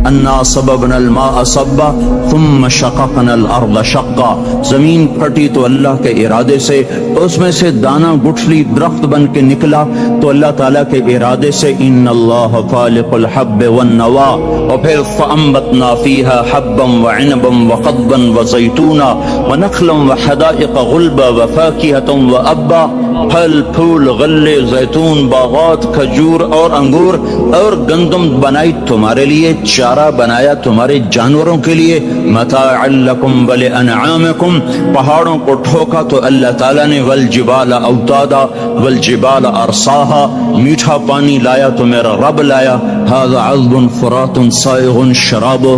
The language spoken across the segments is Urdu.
انا صببنا الماء صبا ثم شققنا الارض شقا، زمین پھٹی تو اللہ کے ارادے سے، اس میں سے دانا گٹھلی درخت بن کے نکلا تو اللہ تعالیٰ کے ارادے سے، ان اللہ فالق الحب والنوا، اور پھر فانبتنا فیہا حبا وعنبا وقضبا وزیتونا ونخلا وحدائق غلبا وفاکہتا وابا، پھل پھول غلے زیتون باغات کھجور اور انگور اور گندم بنائی تمہارے لیے، چارہ بنایا تمہارے جانوروں کے لیے، متاعا لکم ولانعامکم، پہاڑوں کو ٹھوکا تو اللہ تعالیٰ نے، والجبال اوتادا والجبال ارساہا، میٹھا پانی لایا تو میرا رب لایا، ھذا عذب فرات سائغ شرابہ،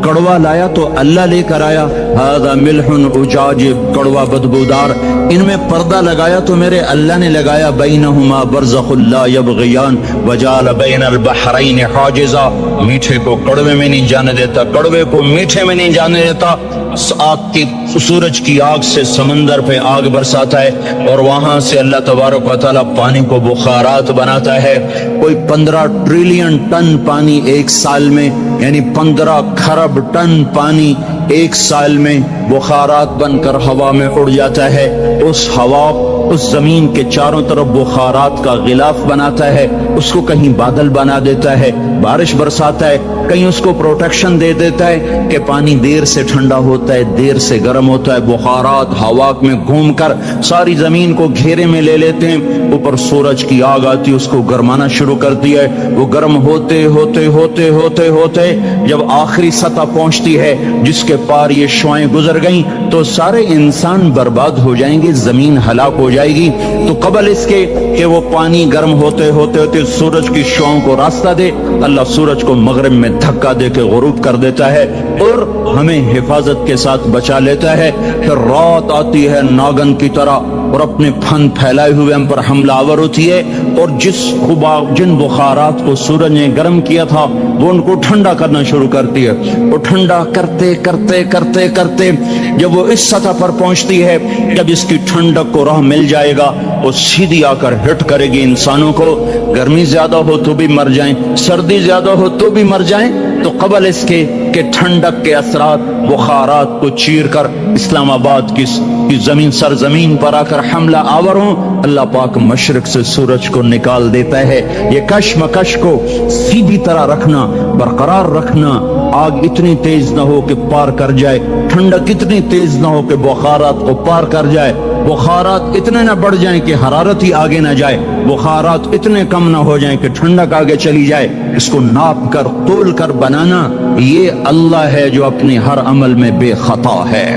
کڑوا لایا تو اللہ لے کر آیا، ھذا ملح اجاج، کڑوا بدبودار، ان میں پردہ لگایا تو میرے اللہ نے لگایا، بینہما برزخ لا یبغیان وجعل بین البحرین حاجزا، میٹھے کو کڑوے میں نہیں جانے دیتا، کڑوے کو میٹھے میں نہیں جانے دیتا، آگ کی سورج کی آگ سے سمندر پہ آگ برساتا ہے اور وہاں سے اللہ تبارک و تعالیٰ پانی کو بخارات بناتا ہے، کوئی 15 ٹریلین ٹن پانی ایک سال میں، یعنی 15 کھرب ٹن پانی ایک سال میں بخارات بن کر ہوا میں اڑ جاتا ہے، اس ہوا اس زمین کے چاروں طرف بخارات کا غلاف بناتا ہے، اس کو کہیں بادل بنا دیتا ہے، بارش برساتا ہے، کہیں اس کو پروٹیکشن دے دیتا ہے کہ پانی دیر سے ٹھنڈا ہوتا ہے، دیر سے گرم ہوتا ہے، بخارات ہوا میں گھوم کر ساری زمین کو گھیرے میں لے لیتے ہیں، اوپر سورج کی آگ آتی، اس کو گرمانا شروع کرتی ہے، وہ گرم ہوتے ہوتے ہوتے ہوتے ہوتے جب آخری سطح پہنچتی ہے جس کے پار یہ شعائیں گزر گئیں تو سارے انسان برباد ہو جائیں گے، زمین ہلاک ہو جائے گی۔ تو قبل اس کے کہ وہ پانی گرم ہوتے ہوتے ہوتے سورج کی شعاؤں کو راستہ دے، اللہ سورج کو مغرب میں دھکا دے کے غروب کر دیتا ہے اور ہمیں حفاظت کے ساتھ بچا لیتا ہے۔ پھر رات آتی ہے ناگن کی طرح اور اپنے پھن پھیلائے ہوئے ہم پر حملہ آور ہوتی ہے، اور جن بخارات کو سورج نے گرم کیا تھا وہ ان کو ٹھنڈا کرنا شروع کرتی ہے، وہ ٹھنڈا کرتے کرتے کرتے کرتے جب وہ اس سطح پر پہنچتی ہے، جب اس کی ٹھنڈک کو راہ مل جائے گا وہ سیدھی آ کر ہٹ کرے گی انسانوں کو، گرمی زیادہ ہو تو بھی مر جائیں، سردی زیادہ ہو تو بھی مر جائیں۔ تو قبل اس کے کہ ٹھنڈک کے اثرات بخارات کو چیر کر اسلام آباد کی زمین سرزمین پر آ کر حملہ آور ہوں، اللہ پاک مشرق سے سورج کو نکال دیتا ہے۔ یہ کشمکش کو سیدھی طرح رکھنا، برقرار رکھنا، آگ اتنی تیز نہ ہو کہ پار کر جائے، ٹھنڈک اتنی تیز نہ ہو کہ بخارات کو پار کر جائے، بخارات اتنے نہ بڑھ جائیں کہ حرارت ہی آگے نہ جائے، بخارات اتنے کم نہ ہو جائیں کہ ٹھنڈک آگے چلی جائے، اس کو ناپ کر تول کر بنانا، یہ اللہ ہے جو اپنے ہر عمل میں بے خطا ہے۔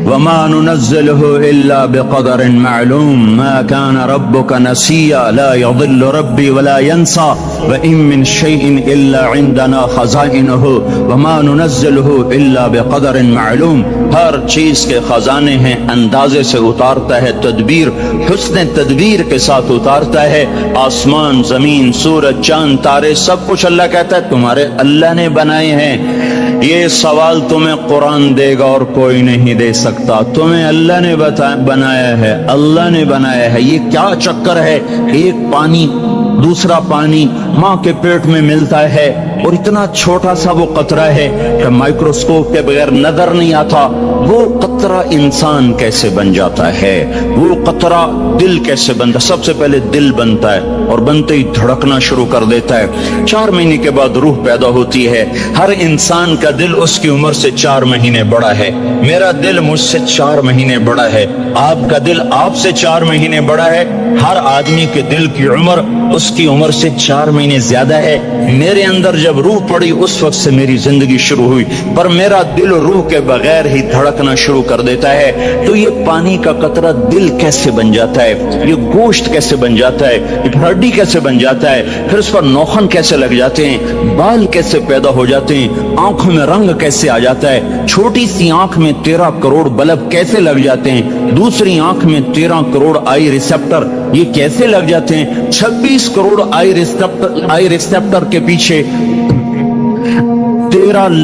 وما ننزله إلا بقدر معلوم ما كان ربك نسيا لا يضل ربي ولا ينسى وإن من شيء إلا عندنا خزائنه وما ننزله إلا بقدر معلوم، ہر چیز کے خزانے ہیں، اندازے سے اتارتا ہے، تدبیر حسن تدبیر کے ساتھ اتارتا ہے، آسمان زمین سورج چاند تارے سب کچھ اللہ کہتا ہے تمہارے اللہ نے بنائے ہیں۔ یہ سوال تمہیں قرآن دے گا اور کوئی نہیں دے سکتا، تمہیں اللہ نے بنایا ہے، اللہ نے بنایا ہے، یہ کیا چکر ہے، ایک پانی دوسرا پانی ماں کے پیٹ میں ملتا ہے اور اتنا چھوٹا سا وہ قطرہ ہے کہ مائکروسکوپ کے بغیر نظر نہیں آتا، وہ قطرہ انسان کیسے بن جاتا ہے، وہ قطرہ دل کیسے بنتا، سب سے پہلے دل بنتا ہے اور بنتے ہی دھڑکنا شروع کر دیتا ہے، 4 مہینے کے بعد روح پیدا ہوتی ہے، ہر انسان کا دل اس کی عمر سے 4 مہینے بڑا ہے، میرا دل مجھ سے 4 مہینے بڑا ہے، آپ کا دل آپ سے 4 مہینے بڑا ہے، ہر آدمی کے دل کی عمر اس کی عمر سے 4 مہینے زیادہ ہے۔ میرے اندر جب روح پڑی اس وقت سے میری زندگی شروع ہوئی، پر میرا دل روح کے بغیر ہی دھڑکنا شروع کر دیتا ہے۔ تو یہ پانی کا قطرہ دل کیسے بن جاتا ہے، یہ گوشت کیسے بن جاتا ہے، یہ ہڈی کیسے بن جاتا ہے، پھر اس پر نوخن کیسے لگ جاتے ہیں، بال کیسے پیدا ہو جاتے ہیں، آنکھوں میں رنگ کیسے آ جاتا ہے، چھوٹی سی آنکھ میں 13 کروڑ بلب کیسے لگ جاتے ہیں، دوسری آنکھ میں 13 کروڑ آئی ریسپٹر یہ کیسے لگ جاتے ہیں، 26 کروڑ آئی ریسپٹر کے پیچھے 13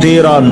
13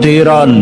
13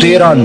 13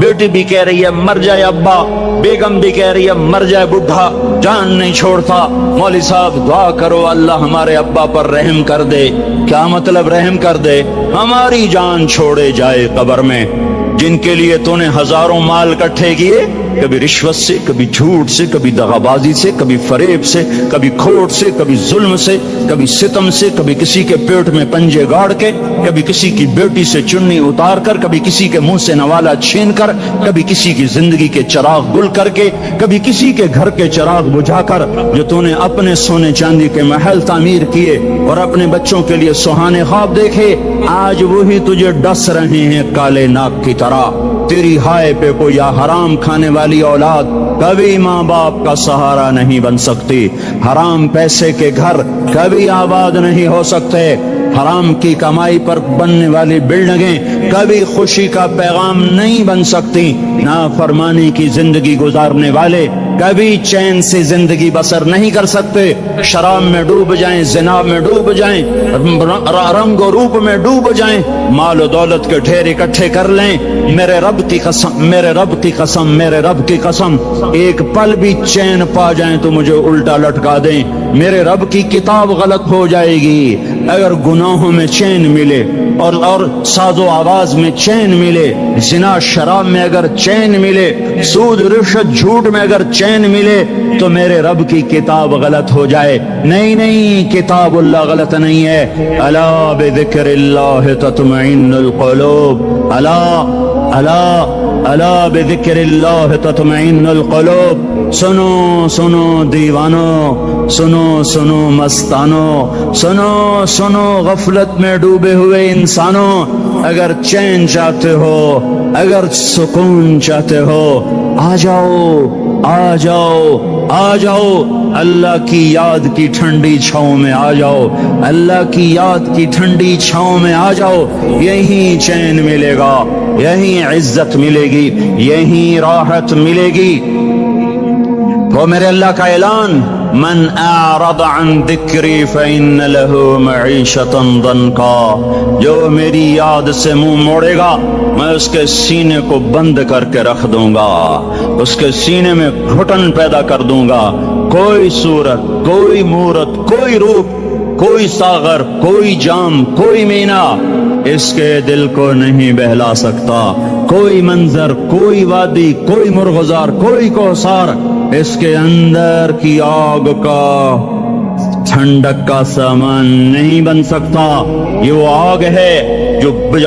بیٹی بھی کہہ رہی ہے مر جائے ابا، بیگم بھی کہہ رہی ہے مر جائے بڈھا، جان نہیں چھوڑتا۔ مولوی صاحب دعا کرو اللہ ہمارے ابا پر رحم کر دے۔ کیا مطلب رحم کر دے؟ ہماری جان چھوڑے جائے قبر میں۔ جن کے لیے تو نے ہزاروں مال اکٹھے کیے، کبھی رشوت سے، کبھی جھوٹ سے، کبھی دغابازی سے، کبھی فریب سے، کبھی کھوٹ سے، کبھی ظلم سے، کبھی ستم سے، کبھی کسی کے پیٹ میں پنجے گاڑ کے، کبھی کسی کی بیٹی سے چنی اتار کر، کبھی کسی کے منہ سے نوالا چھین کر، کبھی کسی کی زندگی کے چراغ گل کر کے، کبھی کسی کے گھر کے چراغ بجھا کر، جو تو نے اپنے سونے چاندی کے محل تعمیر کیے اور اپنے بچوں کے لیے سہانے خواب دیکھے، آج وہی تجھے ڈس رہے ہیں کالے ناک کی طرح۔ تیری ہائے پہ کوئی حرام کھانے والی اولاد کبھی ماں باپ کا سہارا نہیں بن سکتی۔ حرام پیسے کے گھر کبھی آباد نہیں ہو سکتے۔ حرام کی کمائی پر بننے والی بلڈنگیں کبھی خوشی کا پیغام نہیں بن سکتی۔ نافرمانی کی زندگی گزارنے والے کبھی چین سے زندگی بسر نہیں کر سکتے۔ شراب میں ڈوب جائیں، زنا میں ڈوب جائیں، رنگ و روپ میں ڈوب جائیں، مال و دولت کے ڈھیر اکٹھے کر لیں، میرے رب کی قسم، میرے رب کی قسم، میرے رب کی قسم، ایک پل بھی چین پا جائیں تو مجھے الٹا لٹکا دیں، میرے رب کی کتاب غلط ہو جائے گی۔ اگر گناہوں میں چین ملے اور ساز و آواز میں چین ملے، زنا شراب میں اگر چین ملے، سود رشوت جھوٹ میں اگر چین ملے، تو میرے رب کی کتاب غلط ہو جائے۔ نہیں نہیں، کتاب اللہ غلط نہیں ہے۔ الا بذکر اللہ تطمئن القلوب، الا بذکر اللہ تطمئن القلوب۔ سنو سنو دیوانو، سنو سنو مستانو، سنو سنو غفلت میں ڈوبے ہوئے انسانوں، اگر چین چاہتے ہو، اگر سکون چاہتے ہو، آ جاؤ، آ جاؤ، آ جاؤ، اللہ کی یاد کی ٹھنڈی چھاؤں میں آ جاؤ، اللہ کی یاد کی ٹھنڈی چھاؤں میں آ جاؤ۔ یہیں چین ملے گا، یہیں عزت ملے گی، یہیں راحت ملے گی۔ وہ میرے اللہ کا اعلان، من اعرض عن ذکری فإن له معیشة ضنکا، جو میری یاد سے منہ موڑے گا میں اس کے سینے کو بند کر کے رکھ دوں گا، اس کے سینے میں گھٹن پیدا کر دوں گا۔ کوئی صورت، کوئی مورت، کوئی روپ، کوئی ساغر، کوئی جام، کوئی مینا اس کے دل کو نہیں بہلا سکتا۔ کوئی منظر، کوئی وادی، کوئی مرغزار، کوئی کوثر اس کے اندر کی آگ کا ٹھنڈک کا سامان نہیں بن سکتا۔ یہ وہ آگ ہے جو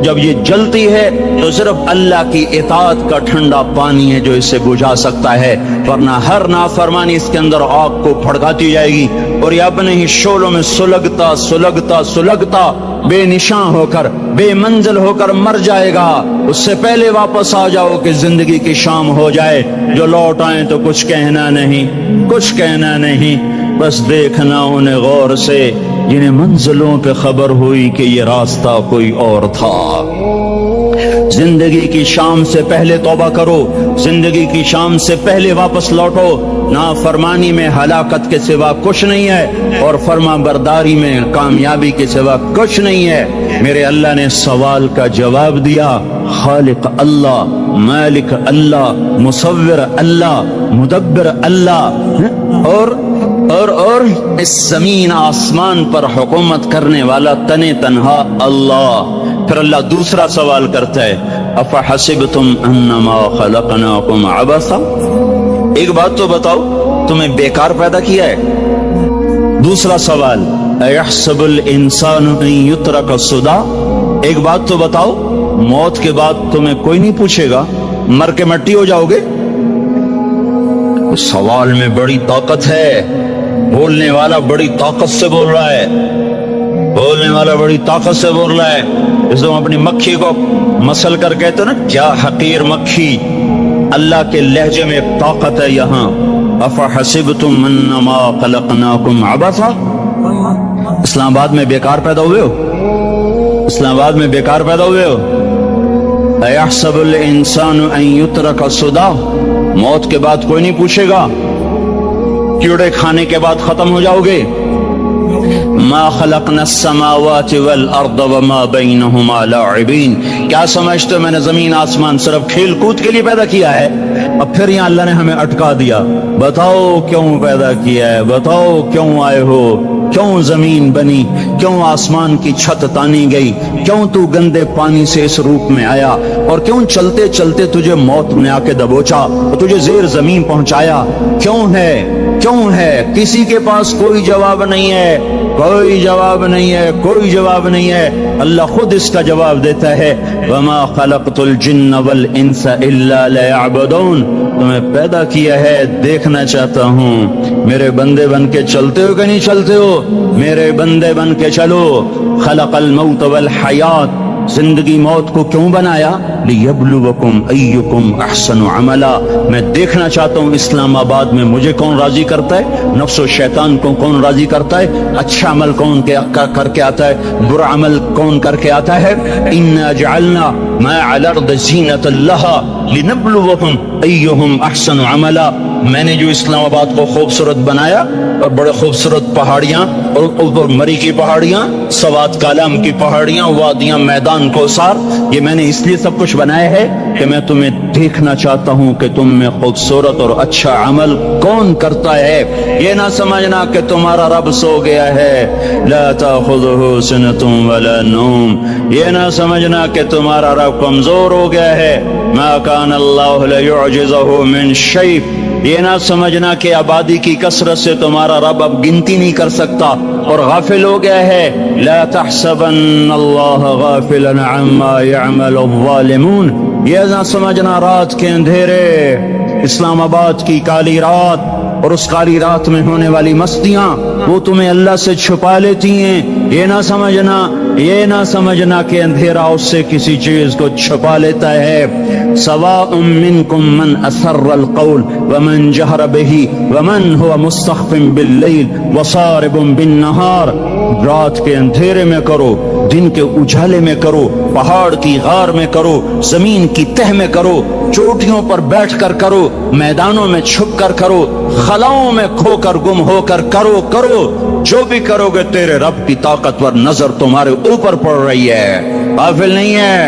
جب یہ جلتی ہے تو صرف اللہ کی اطاعت کا ٹھنڈا پانی ہے جو اسے بجھا سکتا ہے، ورنہ ہر نافرمانی اس کے اندر آگ کو پھڑکاتی جائے گی اور یہ اپنے ہی شعلوں میں سلگتا سلگتا سلگتا بے نشان ہو کر، بے منزل ہو کر مر جائے گا۔ اس سے پہلے واپس آ جاؤ کہ زندگی کی شام ہو جائے۔ جو لوٹ آئیں تو کچھ کہنا نہیں، کچھ کہنا نہیں، بس دیکھنا انہیں غور سے جنہیں منزلوں پہ خبر ہوئی کہ یہ راستہ کوئی اور تھا۔ زندگی کی شام سے پہلے توبہ کرو، زندگی کی شام سے پہلے واپس لوٹو۔ نافرمانی میں ہلاکت کے سوا کچھ نہیں ہے اور فرما برداری میں کامیابی کے سوا کچھ نہیں ہے۔ میرے اللہ نے سوال کا جواب دیا، خالق اللہ، مالک اللہ، مصور اللہ، مدبر اللہ، اور اس زمین آسمان پر حکومت کرنے والا تنے تنہا اللہ۔ پھر اللہ دوسرا سوال کرتا ہے، افحسبتم انما خلقناکم عبثا، ایک بات تو بتاؤ تمہیں بیکار پیدا کیا ہے؟ دوسرا سوال، ایحسب الانسان ان یترک سدی، ایک بات تو بتاؤ موت کے بعد تمہیں کوئی نہیں پوچھے گا، مر کے مٹی ہو جاؤ گے؟ اس سوال میں بڑی طاقت ہے، بولنے والا بڑی طاقت سے بول رہا ہے، بولنے والا بڑی طاقت سے بول رہا ہے۔ اس کو اپنی مکھی کو مسل کر کہتے نا، کیا حقیر مکھی، اللہ کے لہجے میں ایک طاقت ہے یہاں۔ افحسبتم انما خلقناکم عبثا، اسلام آباد میں بیکار پیدا ہوئے ہو؟ اسلام آباد میں بیکار پیدا ہوئے ہو؟ ایحسب الانسان ان یترک سدی، موت کے بعد کوئی نہیں پوچھے گا، کیڑے کھانے کے بعد ختم ہو جاؤ گے؟ ما خلقنا السماوات والارض وما بينهما لاعبین، کیا سمجھتے ہو میں نے زمین آسمان صرف کھیل کود کے لیے پیدا کیا ہے؟ اب پھر یہاں اللہ نے ہمیں اٹکا دیا، بتاؤ کیوں پیدا کیا ہے، بتاؤ کیوں آئے ہو، کیوں زمین بنی، کیوں آسمان کی چھت تانی گئی، کیوں تو گندے پانی سے اس روپ میں آیا، اور کیوں چلتے چلتے تجھے موت نے آ کے دبوچا اور تجھے زیر زمین پہنچایا، کیوں ہے؟ کسی کے پاس کوئی جواب نہیں ہے، کوئی جواب نہیں ہے، کوئی جواب نہیں ہے، اللہ خود اس کا جواب دیتا ہے، وما خلقت الجن والانس الا ليعبدون، تمہیں پیدا کیا ہے دیکھنا چاہتا ہوں میرے بندے بن کے چلتے ہو کہ نہیں چلتے ہو، میرے بندے بن کے چلو۔ خلق الموت والحیات، زندگی موت کو کیوں بنایا؟ لیبلوکم ایکم احسن عملا، میں دیکھنا چاہتا ہوں اسلام آباد میں مجھے کون راضی کرتا ہے، نفس و شیطان کو کون راضی کرتا ہے، اچھا عمل کون کر کے آتا ہے، برا عمل کون کر کے آتا ہے۔ انا جعلنا ما علی الارض زینۃ لها لنبلوکم ایہم احسن عملا، میں نے جو اسلام آباد کو خوبصورت بنایا اور بڑے خوبصورت پہاڑیاں اور اوپر مری کی پہاڑیاں، سوات کالام کی پہاڑیاں، وادیاں، میدان کوثر، یہ میں نے اس لیے سب کچھ بنایا ہے کہ میں تمہیں دیکھنا چاہتا ہوں کہ تم میں خوبصورت اور اچھا عمل کون کرتا ہے۔ یہ نہ سمجھنا کہ تمہارا رب سو گیا ہے، لا تاخذہ سنۃ ولا نوم، یہ نہ سمجھنا کہ تمہارا رب کمزور ہو گیا ہے، ما کان اللہ لیعجزہ من شیء، یہ نہ سمجھنا کہ آبادی کی کثرت سے تمہارا رب اب گنتی نہیں کر سکتا اور غافل ہو گیا ہے۔ لا تحسبن اللہ غافلا عما يعمل الظالمون، یہ نہ سمجھنا رات کے اندھیرے، اسلام آباد کی کالی رات اور اس کالی رات میں ہونے والی مستیاں وہ تمہیں اللہ سے چھپا لیتی ہیں، یہ نہ سمجھنا کہ اندھیرا اس سے کسی چیز کو چھپا لیتا ہے۔ سواء منکم من اسر القول ومن جہر به ومن هو مستخف باللیل وصارب بالنہار، رات کے اندھیرے میں کرو، دن کے اجالے میں کرو، پہاڑ کی غار میں کرو، زمین کی تہ میں کرو، چوٹیوں پر بیٹھ کر کرو، میدانوں میں چھپ کر کرو، خلاؤں میں کھو کر گم ہو کر کرو، جو بھی کرو گے تیرے رب کی طاقتور نظر تمہارے اوپر پڑ رہی ہے، غافل نہیں ہے،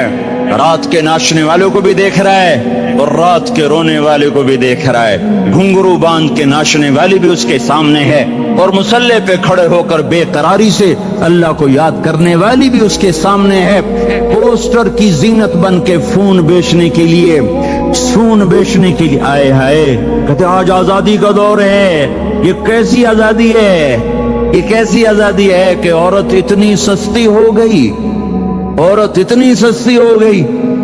رات کے ناچنے والوں کو بھی دیکھ رہا ہے اور رات کے رونے والے کو بھی دیکھ رہا ہے، گھنگرو باندھ کے ناچنے والی بھی اس کے سامنے ہے اور مسلح پہ کھڑے ہو کر بے قراری سے اللہ کو یاد کرنے والی بھی اس کے سامنے ہے، پوسٹر کی زینت بن کے فون بیچنے کے لیے آئے ہائے، کہتے آج آزادی کا دور ہے، یہ کیسی آزادی ہے، یہ کیسی آزادی ہے کہ عورت اتنی سستی ہو گئی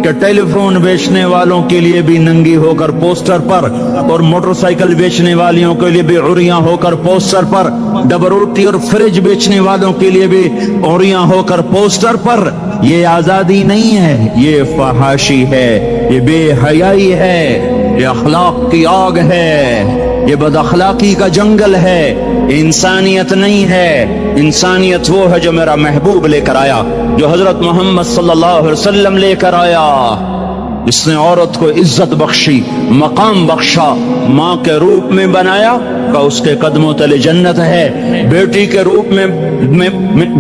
کہ ٹیلی فون بیچنے والوں کے لیے بھی ننگی ہو کر پوسٹر پر اور موٹر سائیکل بیچنے والیوں کے لیے بھی عریاں ہو کر پوسٹر پر، ڈبل روٹی اور فریج بیچنے والوں کے لیے بھی عریاں ہو کر پوسٹر پر۔ یہ آزادی نہیں ہے، یہ فحاشی ہے، یہ بے حیائی ہے، یہ اخلاق کی آگ ہے، یہ بد اخلاقی کا جنگل ہے، انسانیت نہیں ہے۔ انسانیت وہ ہے جو میرا محبوب لے کر آیا، جو حضرت محمد صلی اللہ علیہ وسلم لے کر آیا، اس نے عورت کو عزت بخشی، مقام بخشا، ماں کے روپ میں بنایا کہ اس کے قدموں تلے جنت ہے، بیٹی کے روپ میں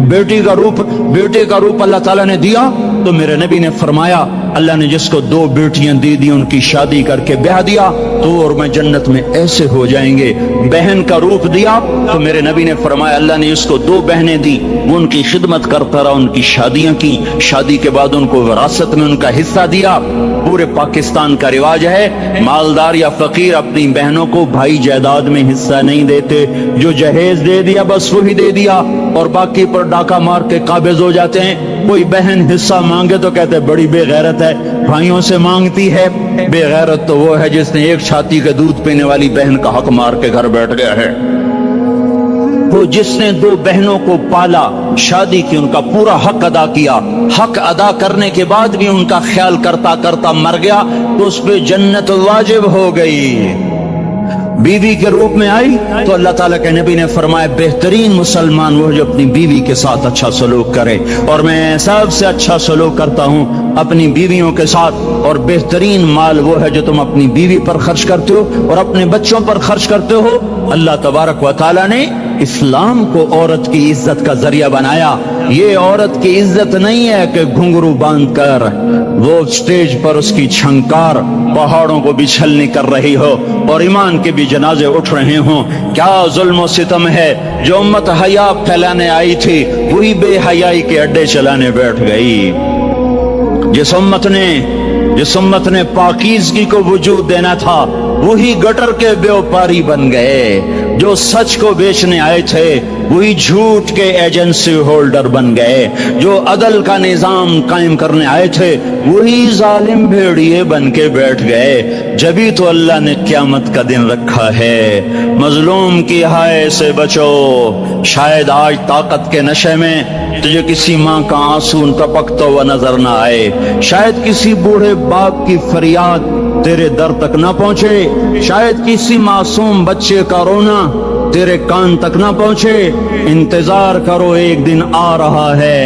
بیٹے کا روپ اللہ تعالیٰ نے دیا تو میرے نبی نے فرمایا اللہ نے جس کو 2 بیٹیاں دے دی ان کی شادی کر کے بیاہ دیا تو اور میں جنت میں ایسے ہو جائیں گے۔ بہن کا روپ دیا تو میرے نبی نے فرمایا اللہ نے اس کو 2 بہنیں دی، وہ ان کی خدمت کرتا رہا، ان کی شادیاں کی، شادی کے بعد ان کو وراثت میں ان کا حصہ دیا۔ پورے پاکستان کا رواج ہے مالدار یا فقیر اپنی بہنوں کو بھائی جائیداد میں حصہ نہیں دیتے، جو جہیز دے دیا بس وہی دے دیا اور باقی پر ڈاکہ مار کے قابض ہو جاتے ہیں۔ کوئی بہن حصہ مانگے تو کہتے بڑی بے غیرت ہے، بھائیوں سے مانگتی ہے۔ بے غیرت تو وہ ہے جس نے ایک چھاتی کے دودھ پینے والی بہن کا حق مار کے گھر بیٹھ گیا ہے۔ وہ جس نے 2 بہنوں کو پالا، شادی کی، ان کا پورا حق ادا کیا، حق ادا کرنے کے بعد بھی ان کا خیال کرتا کرتا مر گیا تو اس پہ جنت واجب ہو گئی۔ بیوی کے روپ میں آئی تو اللہ تعالیٰ کے نبی نے فرمایا بہترین مسلمان وہ جو اپنی بیوی کے ساتھ اچھا سلوک کرے، اور میں سب سے اچھا سلوک کرتا ہوں اپنی بیویوں کے ساتھ، اور بہترین مال وہ ہے جو تم اپنی بیوی پر خرچ کرتے ہو اور اپنے بچوں پر خرچ کرتے ہو۔ اللہ تبارک و تعالیٰ نے اسلام کو عورت کی عزت کا ذریعہ بنایا۔ یہ عورت کی عزت نہیں ہے کہ گھنگرو باندھ کر وہ سٹیج پر اس کی چھنکار پہاڑوں کو بھی چھلنی کر رہی ہو اور ایمان کے بھی جنازے اٹھ رہے ہوں۔ کیا ظلم و ستم ہے، جو امت حیا پھیلانے آئی تھی وہی بے حیائی کے اڈے چلانے بیٹھ گئی۔ جس امت نے پاکیزگی کو وجود دینا تھا وہی گٹر کے بیوپاری بن گئے۔ جو سچ کو بیچنے آئے تھے وہی جھوٹ کے ایجنسی ہولڈر بن گئے۔ جو عدل کا نظام قائم کرنے آئے تھے وہی ظالم بھیڑیے بن کے بیٹھ گئے۔ جبھی تو اللہ نے قیامت کا دن رکھا ہے۔ مظلوم کی ہائے سے بچو۔ شاید آج طاقت کے نشے میں تجھے کسی ماں کا آنسو ٹپکتا ہوا نظر نہ آئے، شاید کسی بوڑھے باپ کی فریاد تیرے در تک نہ پہنچے، شاید کسی معصوم بچے کا رونا تیرے کان تک نہ پہنچے۔ انتظار کرو، ایک دن آ رہا ہے،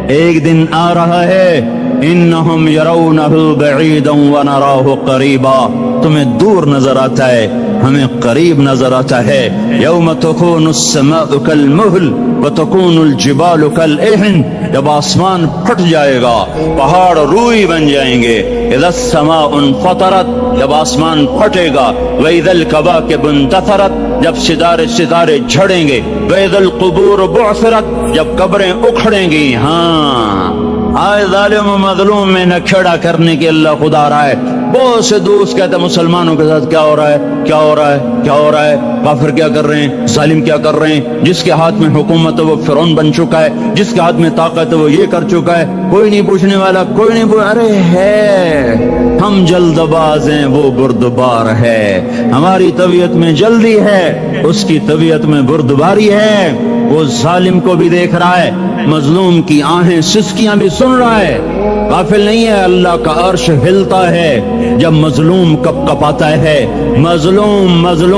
ایک دن آ رہا ہے۔ انہم یرونہ بعیدا ونراہ قریبا، تمہیں دور نظر آتا ہے، ہمیں قریب نظر آتا ہے۔ یوم تکون السماء کالمہل وتکون الجبال کالعہن، جب آسمان پھٹ جائے گا پہاڑ روئی بن جائیں گے۔ اذا السماء انفطرت، جب آسمان پھٹے گا۔ واذا الکواکب انتثرت، جب ستارے جھڑیں گے۔ واذا القبور بعثرت، جب قبریں اکھڑیں گی۔ ہاں آئے ظالم و مظلوم میں نہ کھیڑا کرنے کے اللہ خدا رہا ہے۔ بہت سے دوست کہتے ہیں مسلمانوں کے ساتھ کیا ہو رہا ہے، کیا ہو رہا ہے، کیا ہو رہا ہے، کافر کیا کر رہے ہیں، ظالم کیا کر رہے ہیں۔ جس کے ہاتھ میں حکومت ہے وہ فرعون بن چکا ہے، جس کے ہاتھ میں طاقت ہے وہ یہ کر چکا ہے، کوئی نہیں پوچھنے والا، کوئی نہیں ارے ہے، ہم جلد باز ہیں وہ بردبار ہے۔ ہماری طبیعت میں جلدی ہے، اس کی طبیعت میں بردباری ہے۔ وہ ظالم کو بھی دیکھ رہا ہے، مظلوم کی آہیں سسکیاں بھی سن رہا ہے، غافل نہیں ہے۔ اللہ کا عرش ہلتا ہے جب مظلوم کپ کپاتا ہے۔ مظلوم